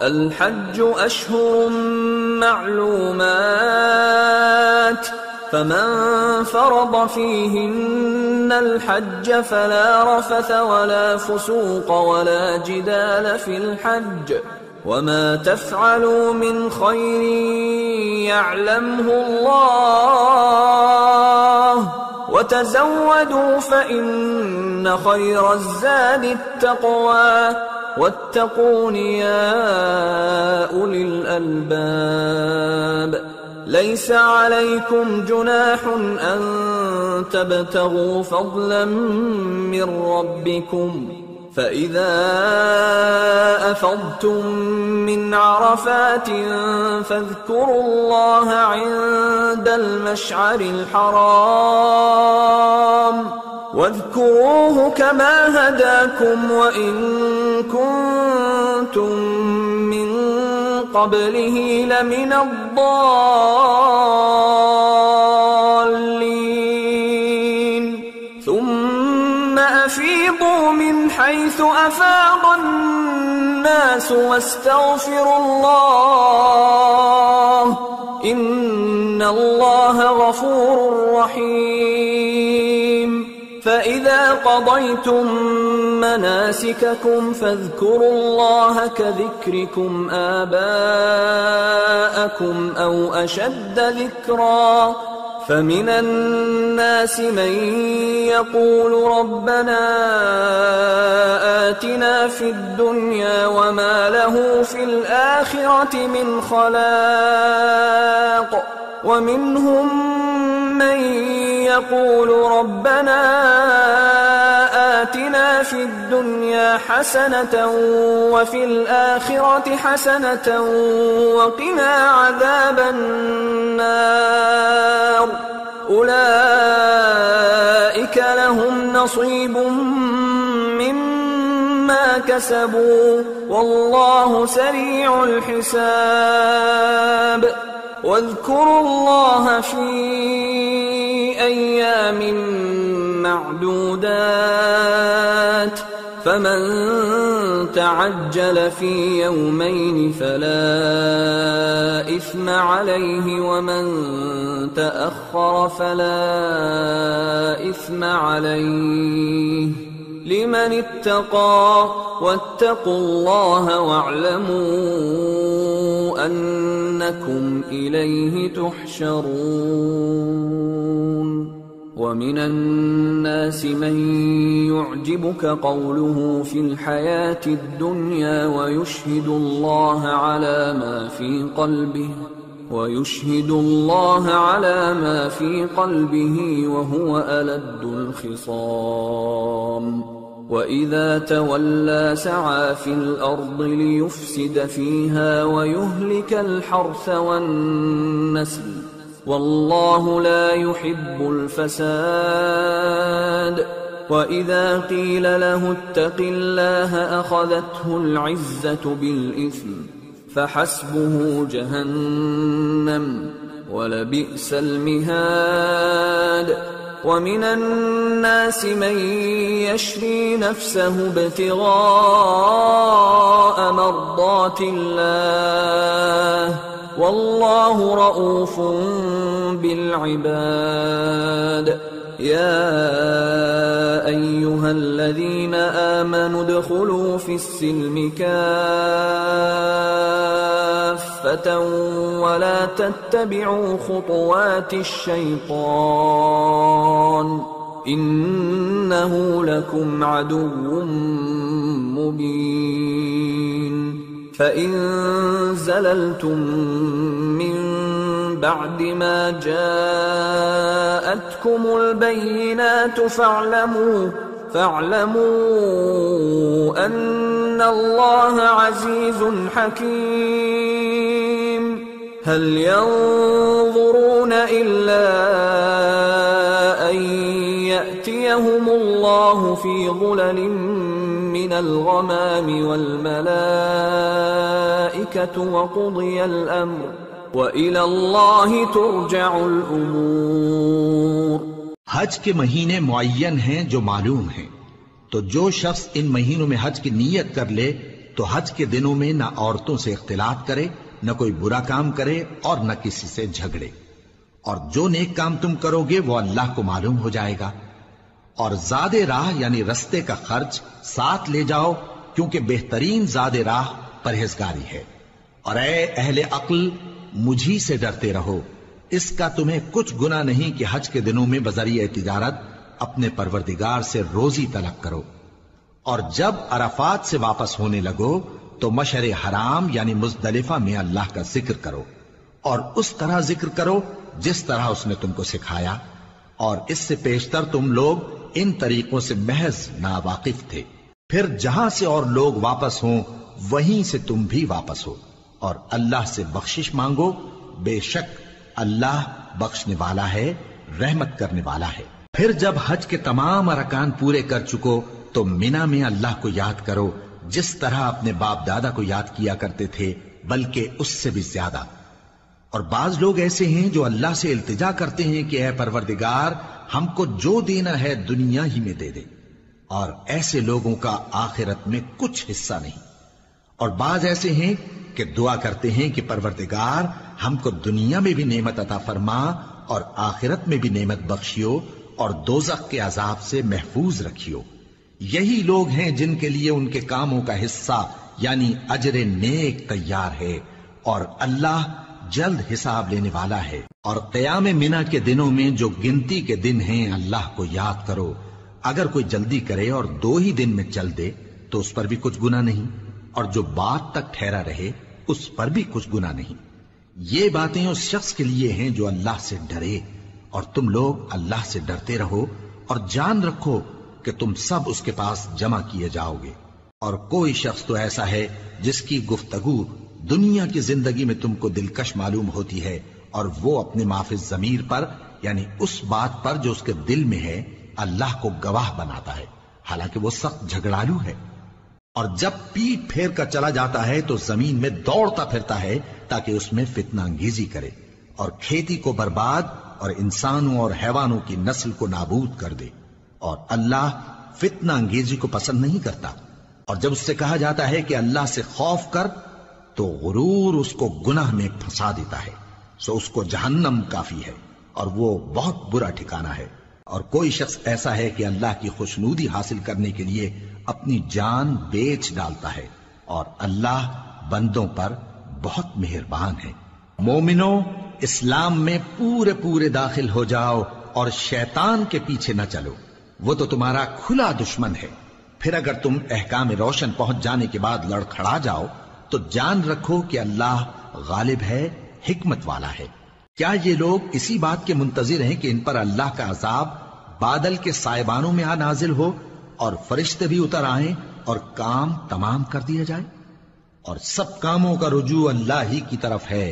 الحج أشهر معلومات، فمن فرض فيهن الحج فلا رفث ولا فسوق ولا جدال في الحج، وما تفعلوا من خير يعلمه الله، وتزودوا فإن خير الزاد التقوى، واتقون يا أولي الألباب. ليس عليكم جناح أن تبتغوا فضلا من ربكم، فإذا أفضتم من عرفات فاذكروا الله عند المشعر الحرام، واذكروه كما هداكم وإن كنتم من قبله لمن الضالين. ثم أفيضوا من حيث أفاض الناس واستغفروا الله، إن الله غفور رحيم. فإذا قضيتم مناسككم فاذكروا الله كذكركم آباءكم أو أشد ذكرا، فمن الناس من يقول ربنا آتنا في الدنيا وما له في الآخرة من خلاق، ومنهم من يقول ربنا آتنا في الدنيا حسنة وفي الآخرة حسنة وقنا عذاب النار. أولئك لهم نصيب مما كسبوا والله سريع الحساب. واذكروا الله في أيام معدودات، فمن تعجل في يومين فلا إثم عليه، ومن تأخر فلا إثم عليه، لمن اتقى. واتقوا الله واعلموا أنكم إليه تحشرون. ومن الناس من يعجبك قوله في الحياة الدنيا ويشهد الله على ما في قلبه وهو ألد الخصام. وإذا تولى سعى في الأرض ليفسد فيها ويهلك الحرث والنسل، والله لا يحب الفساد. وإذا قيل له اتق الله أخذته العزة بالإثم، فحسبه جهنم ولبئس المهاد. ومن الناس من يشري نفسه ابتغاء مرضات الله، والله رؤوف بالعباد. يا أيها الذين آمنوا ادخلوا في السلم كافة ولا تتبعوا خطوات الشيطان، إنه لكم عدو مبين. فإن زللتم من بعد ما جاءتكم البينات فاعلموا أن الله عزيز حكيم. هل ينظرون إلا أن يأتيهم الله في ظلل من الغمام والملائكة وقضي الأمر وَإِلَى اللَّهِ تُرْجَعُ الْأُمُورُ۔ حج کے مہینے معین ہیں جو معلوم ہیں، تو جو شخص ان مہینوں میں حج کی نیت کر لے تو حج کے دنوں میں نہ عورتوں سے اختلاط کرے، نہ کوئی برا کام کرے اور نہ کسی سے جھگڑے، اور جو نیک کام تم کرو گے وہ اللہ کو معلوم ہو جائے گا۔ اور زاد راہ یعنی رستے کا خرچ ساتھ لے جاؤ، کیونکہ بہترین زاد راہ پرہیزگاری ہے۔ اور اے اہل عقل، مجھی سے ڈرتے رہو، اس کا تمہیں کچھ گناہ نہیں کہ حج کے دنوں میں بذریعہ تجارت اپنے پروردگار سے روزی طلب کرو۔ اور جب عرفات سے واپس ہونے لگو تو مشعر حرام یعنی مزدلفہ میں اللہ کا ذکر کرو، اور اس طرح ذکر کرو جس طرح اس نے تم کو سکھایا، اور اس سے پیشتر تم لوگ ان طریقوں سے محض ناواقف تھے۔ پھر جہاں سے اور لوگ واپس ہوں وہیں سے تم بھی واپس ہو، اور اللہ سے بخشش مانگو، بے شک اللہ بخشنے والا ہے، رحمت کرنے والا ہے۔ پھر جب حج کے تمام ارکان پورے کر چکو تو مینا میں اللہ کو یاد کرو جس طرح اپنے باپ دادا کو یاد کیا کرتے تھے، بلکہ اس سے بھی زیادہ۔ اور بعض لوگ ایسے ہیں جو اللہ سے التجا کرتے ہیں کہ اے پروردگار، ہم کو جو دینا ہے دنیا ہی میں دے دے، اور ایسے لوگوں کا آخرت میں کچھ حصہ نہیں۔ اور بعض ایسے ہیں کہ دعا کرتے ہیں کہ پروردگار ہم کو دنیا میں بھی نعمت عطا فرما اور آخرت میں بھی نعمت بخشیو اور دوزخ کے عذاب سے محفوظ رکھیو۔ یہی لوگ ہیں جن کے لیے ان کے کاموں کا حصہ یعنی اجر نیک تیار ہے، اور اللہ جلد حساب لینے والا ہے۔ اور قیام منا کے دنوں میں جو گنتی کے دن ہیں اللہ کو یاد کرو، اگر کوئی جلدی کرے اور 2 ہی دن میں چل دے تو اس پر بھی کچھ گناہ نہیں، اور جو بات تک ٹھہرا رہے اس پر بھی کچھ گناہ نہیں۔ یہ باتیں اس شخص کے لیے ہیں جو اللہ سے ڈرے، اور تم لوگ اللہ سے ڈرتے رہو اور جان رکھو کہ تم سب اس کے پاس جمع کیے جاؤ گے۔ اور کوئی شخص تو ایسا ہے جس کی گفتگو دنیا کی زندگی میں تم کو دلکش معلوم ہوتی ہے، اور وہ اپنے معافی ضمیر پر یعنی اس بات پر جو اس کے دل میں ہے اللہ کو گواہ بناتا ہے، حالانکہ وہ سخت جھگڑالو ہے۔ اور جب پیٹ پھیر کر چلا جاتا ہے تو زمین میں دوڑتا پھرتا ہے تاکہ اس میں فتنہ انگیزی کرے اور کھیتی کو برباد اور انسانوں اور حیوانوں کی نسل کو نابود کر دے، اور اللہ فتنہ انگیزی کو پسند نہیں کرتا۔ اور جب اس سے کہا جاتا ہے کہ اللہ سے خوف کر تو غرور اس کو گناہ میں پھنسا دیتا ہے، سو اس کو جہنم کافی ہے اور وہ بہت برا ٹھکانہ ہے۔ اور کوئی شخص ایسا ہے کہ اللہ کی خوشنودی حاصل کرنے کے لیے اپنی جان بیچ ڈالتا ہے، اور اللہ بندوں پر بہت مہربان ہے۔ مومنو، اسلام میں پورے داخل ہو جاؤ اور شیطان کے پیچھے نہ چلو، وہ تو تمہارا کھلا دشمن ہے۔ پھر اگر تم احکام روشن پہنچ جانے کے بعد لڑکھڑا جاؤ تو جان رکھو کہ اللہ غالب ہے، حکمت والا ہے۔ کیا یہ لوگ اسی بات کے منتظر ہیں کہ ان پر اللہ کا عذاب بادل کے سائبانوں میں نازل ہو اور فرشتے بھی اتر آئیں اور کام تمام کر دیا جائے؟ اور سب کاموں کا رجوع اللہ ہی کی طرف ہے۔